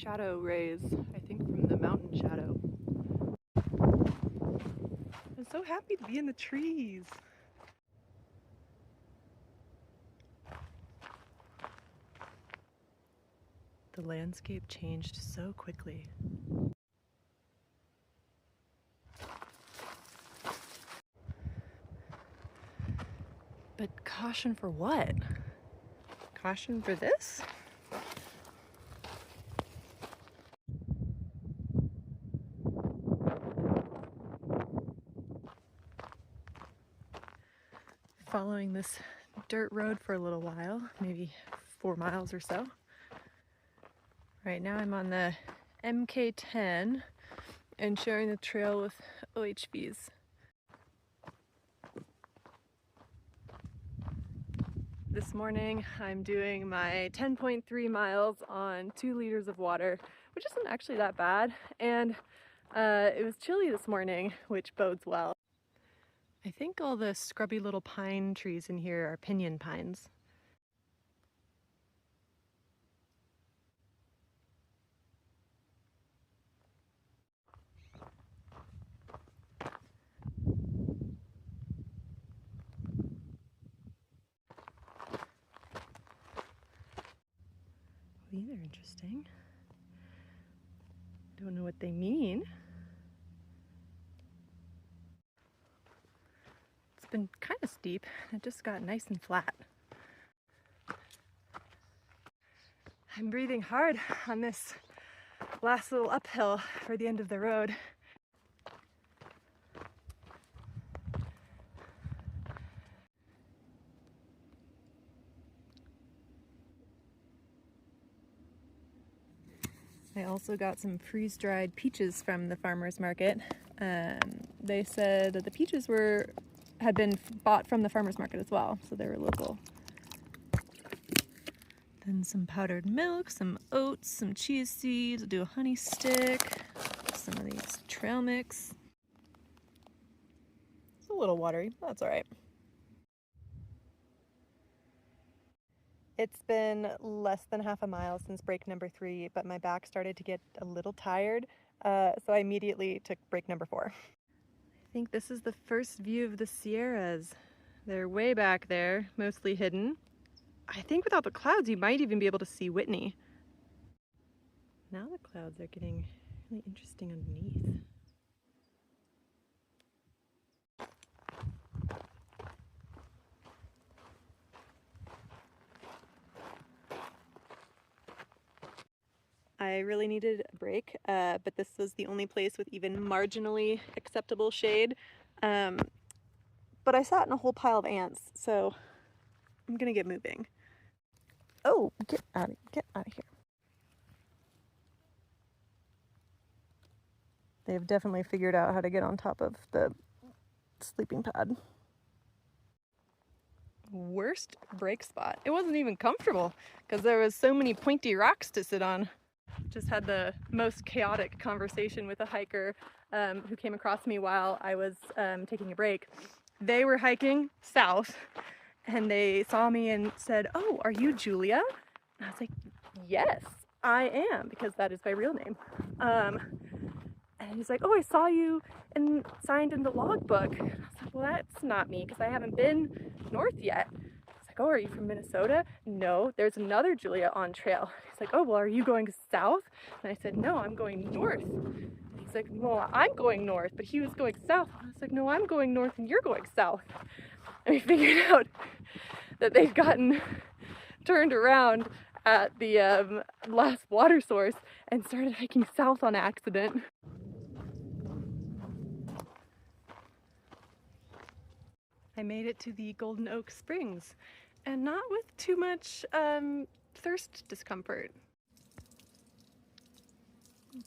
shadow rays, I think from the mountain shadow. I'm so happy to be in the trees. The landscape changed so quickly. But caution for what? Caution for this? Following this dirt road for a little while, maybe 4 miles or so. Right now I'm on the MK10 and sharing the trail with OHVs. This morning I'm doing my 10.3 miles on 2 liters of water, which isn't actually that bad, and it was chilly this morning, which bodes well. I think all the scrubby little pine trees in here are pinyon pines. These are interesting. Don't know what they mean. It's been kind of steep. It just got nice and flat. I'm breathing hard on this last little uphill for the end of the road. I also got some freeze-dried peaches from the farmer's market. They said that the peaches had been bought from the farmer's market as well, so they were local. Then some powdered milk, some oats, some chia seeds. I'll do a honey stick, some of these trail mix. It's a little watery, but that's all right. It's been less than half a mile since break number 3, but my back started to get a little tired, so I immediately took break number 4. I think this is the first view of the Sierras. They're way back there, mostly hidden. I think without the clouds you might even be able to see Whitney. Now the clouds are getting really interesting underneath. I really needed a break, but this was the only place with even marginally acceptable shade. But I sat in a whole pile of ants, so I'm gonna get moving. Oh, get out of here. They've definitely figured out how to get on top of the sleeping pad. Worst break spot. It wasn't even comfortable because there was so many pointy rocks to sit on. Just had the most chaotic conversation with a hiker who came across me while I was taking a break. They were hiking south and they saw me and said, "Oh, are you Julia?" And I was like, "Yes, I am," because that is my real name. And he's like, "Oh, I saw you signed in the logbook." And I was like, "Well, that's not me because I haven't been north yet." He's like, "Oh, are you from Minnesota?" "No, there's another Julia on trail." He's like, "Oh, well, are you going south?" And I said, "No, I'm going north." And he's like, "Well, I'm going north," but he was going south. And I was like, "No, I'm going north and you're going south." And we figured out that they've gotten turned around at the last water source and started hiking south on accident. I made it to the Golden Oak Springs, and not with too much thirst discomfort.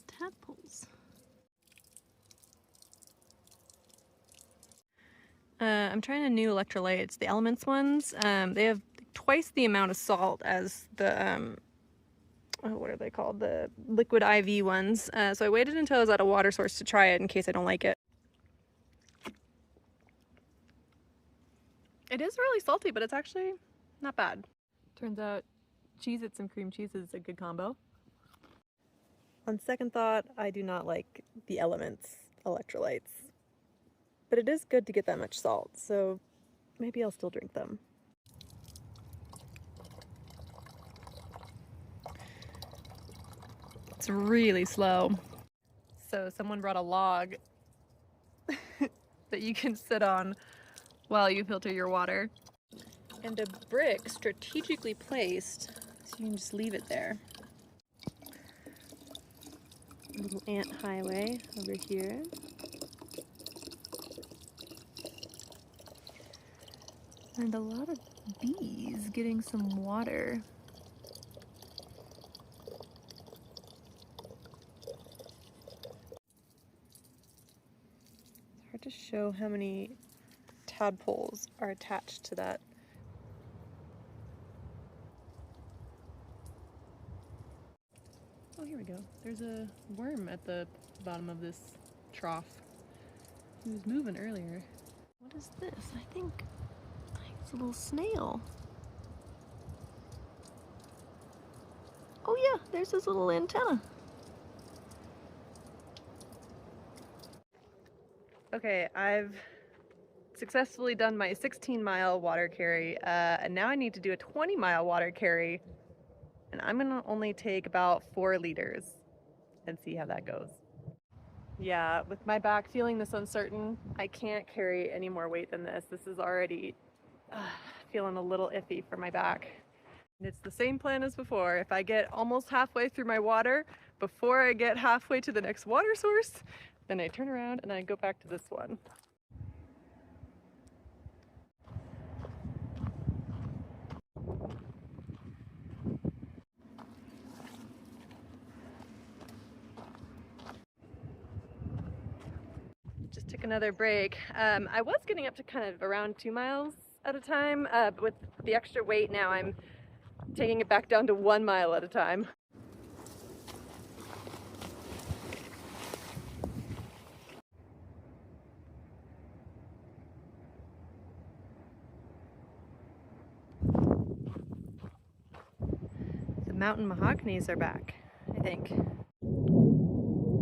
Tadpoles. I'm trying a new electrolyte. It's the Elements ones. They have twice the amount of salt as the what are they called? The liquid IV ones. So I waited until I was at a water source to try it in case I don't like it. It is really salty, but it's actually not bad. Turns out Cheez-Its and cream cheese is a good combo. On second thought, I do not like the elements, electrolytes. But it is good to get that much salt, so maybe I'll still drink them. It's really slow. So someone brought a log that you can sit on while you filter your water. And a brick strategically placed so you can just leave it there. A little ant highway over here. And a lot of bees getting some water. It's hard to show how many tadpoles are attached to that. Oh, here we go. There's a worm at the bottom of this trough. He was moving earlier. What is this? I think it's a little snail. Oh yeah, there's this little antenna. Okay, I've successfully done my 16-mile water carry, and now I need to do a 20-mile water carry, and I'm gonna only take about 4 liters and see how that goes. Yeah, with my back feeling this uncertain, I can't carry any more weight than this. This is already feeling a little iffy for my back. And it's the same plan as before. If I get almost halfway through my water, before I get halfway to the next water source, then I turn around and I go back to this one. Just took another break. I was getting up to kind of around 2 miles at a time, but with the extra weight now I'm taking it back down to 1 mile at a time. The mountain mahoganies are back, I think.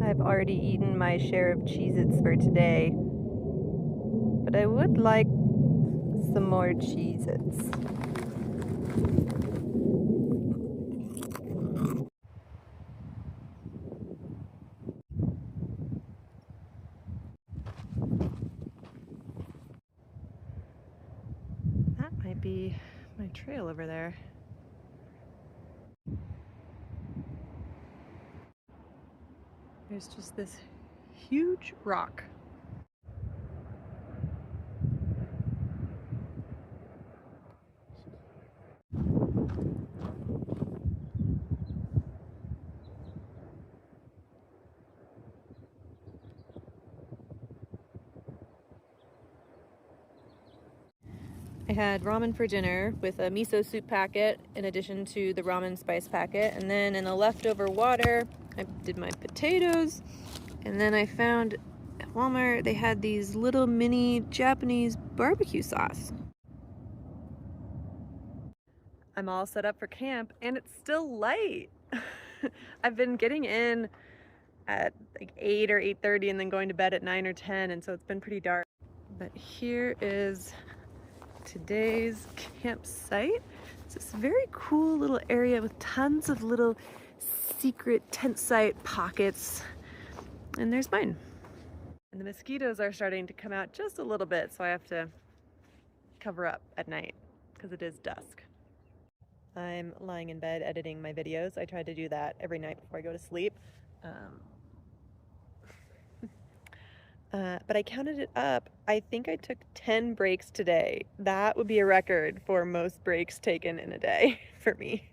I've already eaten my share of Cheez-Its for today, but I would like some more Cheez-Its. That might be my trail over there. There's just this huge rock. I had ramen for dinner with a miso soup packet in addition to the ramen spice packet, and then in the leftover water I did my potatoes, and then I found at Walmart they had these little mini Japanese barbecue sauce. I'm all set up for camp and it's still light. I've been getting in at like 8 or 8:30 and then going to bed at 9 or 10, and so it's been pretty dark. But here is today's campsite. It's this very cool little area with tons of little secret tent site pockets, and there's mine. And the mosquitoes are starting to come out just a little bit, so I have to cover up at night because it is dusk. I'm lying in bed editing my videos. I try to do that every night before I go to sleep. But I counted it up. I think I took 10 breaks today. That would be a record for most breaks taken in a day for me.